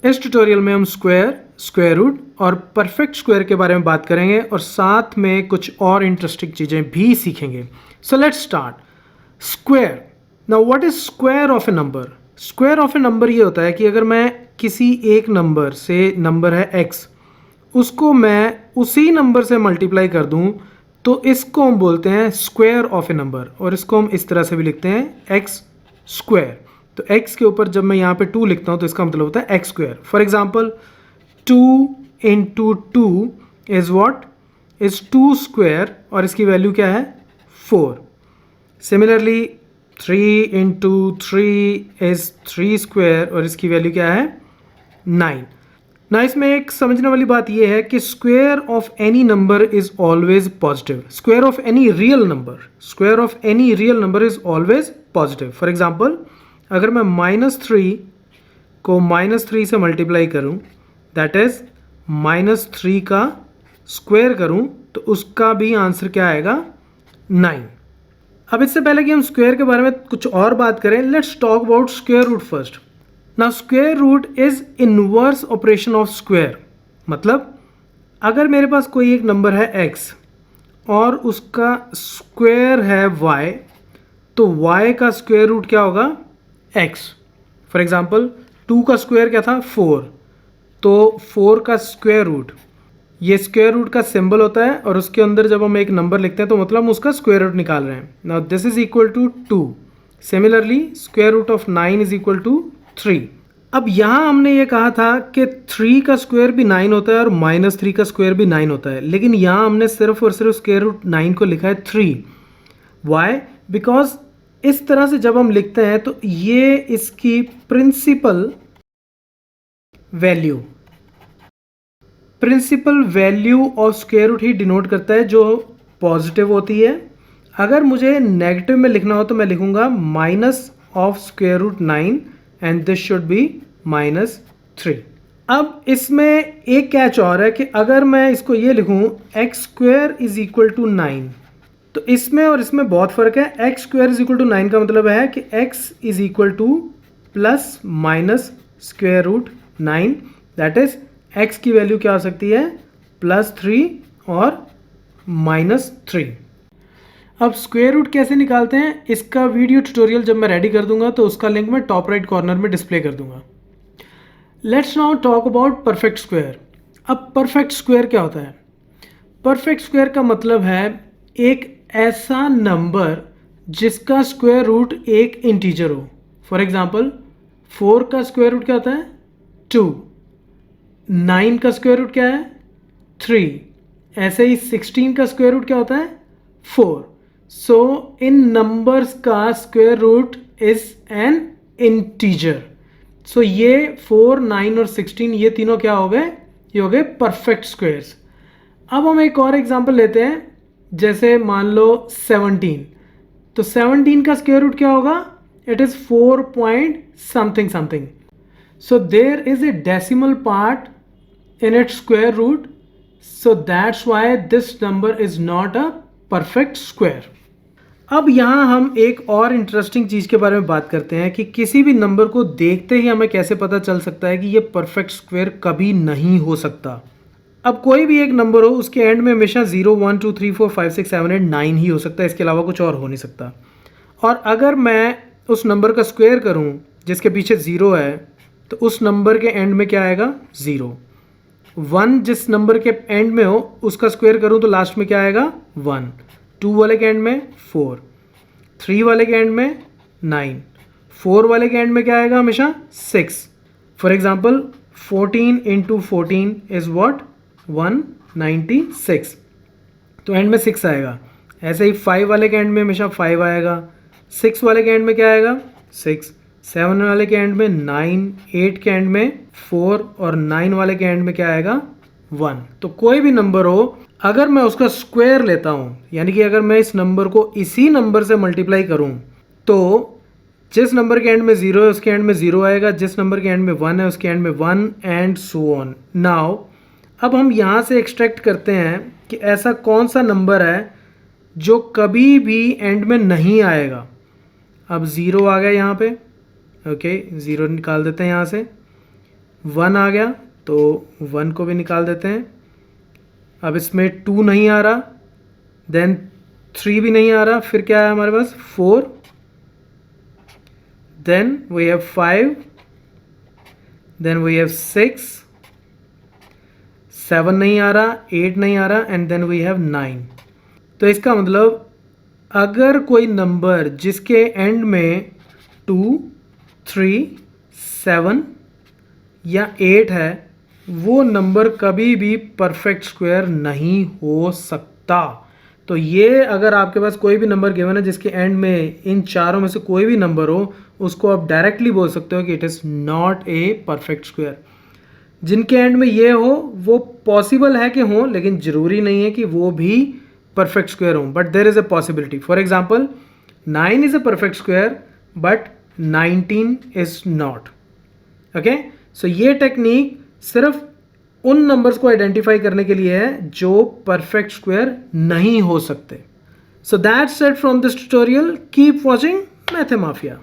इस ट्यूटोरियल में हम स्क्वायर, स्क्वायर रूट और परफेक्ट स्क्वायर के बारे में बात करेंगे और साथ में कुछ और इंटरेस्टिंग चीज़ें भी सीखेंगे। So let's start. Square. Now what is square of A number? Square of A number ये होता है कि अगर मैं किसी एक नंबर से, नंबर है x, उसको मैं उसी नंबर से मल्टीप्लाई कर दूं तो इसको हम बोलते हैं स्क्वायर ऑफ ए नंबर, और इसको हम इस तरह से भी लिखते हैं एक्स स्क्वायर। तो x के ऊपर जब मैं यहाँ पे 2 लिखता हूँ तो इसका मतलब होता है x square. For example 2 into two is what? Is 2 square, और इसकी वैल्यू क्या है? 4। Similarly 3 into three is 3 square, और इसकी वैल्यू क्या है? 9। ना इसमें एक समझने वाली बात यह है कि square of any number is always positive. Square of any real number, square of any real number is always positive. For example अगर मैं -3 को -3 से मल्टीप्लाई करूं, दैट इज -3 का स्क्वायर करूं, तो उसका भी आंसर क्या आएगा? 9। अब इससे पहले कि हम स्क्वायर के बारे में कुछ और बात करें, let's talk about square root first. Now square root is inverse operation of square. मतलब अगर मेरे पास कोई एक नंबर है x और उसका स्क्वायर है y, तो y का स्क्वायर रूट क्या होगा? x। फॉर एग्जाम्पल 2 का स्क्वायर क्या था? 4। तो 4 का स्क्वायर रूट, ये स्क्वायर रूट का सिंबल होता है, और उसके अंदर जब हम एक नंबर लिखते हैं तो मतलब हम उसका स्क्वायर रूट निकाल रहे हैं। Now this is equal to 2। Similarly square root of 9 is equal to 3। अब यहाँ हमने ये कहा था कि 3 का स्क्वायर भी 9 होता है और -3 का स्क्वायर भी 9 होता है, लेकिन यहाँ हमने सिर्फ और सिर्फ स्क्वायर रूट 9 को लिखा है 3। वाई? बिकॉज इस तरह से जब हम लिखते हैं तो ये इसकी principal value of square root ही डिनोट करता है, जो पॉजिटिव होती है। अगर मुझे नेगेटिव में लिखना हो तो मैं लिखूंगा minus of square root 9 and this should be -3। अब इसमें एक कैच और है कि अगर मैं इसको ये लिखूं x square is equal to 9, तो इसमें और इसमें बहुत फर्क है। X square is equal to 9 का मतलब है कि x is equal to plus minus square root 9, that is x की वैल्यू क्या हो सकती है? +3 और -3। अब स्क्वायर रूट कैसे निकालते हैं, इसका वीडियो ट्यूटोरियल जब मैं रेडी कर दूंगा तो उसका लिंक मैं टॉप राइट कॉर्नर में डिस्प्ले कर दूंगा। Let's now talk about perfect square. अब परफेक्ट स्क्वायर क्या होता है? परफेक्ट स्क्वायर का मतलब है एक ऐसा नंबर जिसका स्क्वायर रूट एक इंटीजर हो। फॉर एग्जाम्पल 4 का स्क्वायर रूट क्या होता है? 2। 9 का स्क्वायर रूट क्या है? 3। ऐसे ही 16 का स्क्वायर रूट क्या होता है? 4। सो इन नंबर्स का square root is an integer. So ये 4, 9 और 16 ये तीनों क्या हो गए? ये हो गए परफेक्ट स्क्वायर्स। अब हम एक और एग्जांपल लेते हैं, जैसे मान लो 17। तो 17 का स्क्वायर रूट क्या होगा? It is 4 point something something. So there is a decimal part in its square root, so that's why this number is not a perfect square। अब यहाँ हम एक और इंटरेस्टिंग चीज़ के बारे में बात करते हैं कि किसी भी नंबर को देखते ही हमें कैसे पता चल सकता है कि ये परफेक्ट स्क्वायर कभी नहीं हो सकता। अब कोई भी एक नंबर हो, उसके एंड में हमेशा 0, 1, 2, 3, 4, 5, 6, 7, 8, 9 ही हो सकता है, इसके अलावा कुछ और हो नहीं सकता। और अगर मैं उस नंबर का स्क्वायर करूँ जिसके पीछे 0 है, तो उस नंबर के एंड में क्या आएगा? 0। 1 जिस नंबर के एंड में हो उसका स्क्वायर करूं तो लास्ट में क्या आएगा? 1। 2 वाले के एंड में 4, 3 वाले के एंड में 9, 4 वाले के एंड में क्या आएगा? हमेशा 6। For example 14 into 14 is what? 196। तो एंड में 6 आएगा। ऐसे ही 5 वाले के एंड में हमेशा 5 आएगा, 6 वाले के एंड में क्या आएगा? 6, 7 वाले के एंड में 9, 8 के एंड में 4 और 9 वाले के एंड में क्या आएगा? 1। तो कोई भी नंबर हो, अगर मैं उसका स्क्वायर लेता हूँ, यानी कि अगर मैं इस नंबर को इसी नंबर से मल्टीप्लाई करूँ, तो जिस नंबर के एंड में 0 है उसके एंड में 0 आएगा, जिस नंबर के एंड में 1 है उसके एंड में 1 एंड सो ऑन। नाउ अब हम यहाँ से एक्सट्रैक्ट करते हैं कि ऐसा कौन सा नंबर है जो कभी भी एंड में नहीं आएगा। अब 0 आ गया यहाँ पे, ओके 0 निकाल देते हैं यहाँ से। 1 आ गया तो 1 को भी निकाल देते हैं। अब इसमें 2 नहीं आ रहा, देन 3 भी नहीं आ रहा, फिर क्या है हमारे पास 4, then we have 5, then we have 6, 7 नहीं आ रहा, 8 नहीं आ रहा, एंड देन वी हैव 9। तो इसका मतलब अगर कोई नंबर जिसके एंड में 2, 3, 7 या 8 है, वो नंबर कभी भी परफेक्ट स्क्वायर नहीं हो सकता। तो ये अगर आपके पास कोई भी नंबर गिवन है जिसके एंड में इन चारों में से कोई भी नंबर हो, उसको आप डायरेक्टली बोल सकते हो कि it is not a perfect square. जिनके एंड में ये हो वो पॉसिबल है कि हो, लेकिन ज़रूरी नहीं है कि वो भी परफेक्ट स्क्वायर हो, but there is a possibility. For example 9 is a perfect square but 19 is not. Okay, so ये टेक्निक सिर्फ उन नंबर्स को आइडेंटिफाई करने के लिए है जो परफेक्ट स्क्वायर नहीं हो सकते। So that's it from this tutorial. Keep watching मैथमाफिया।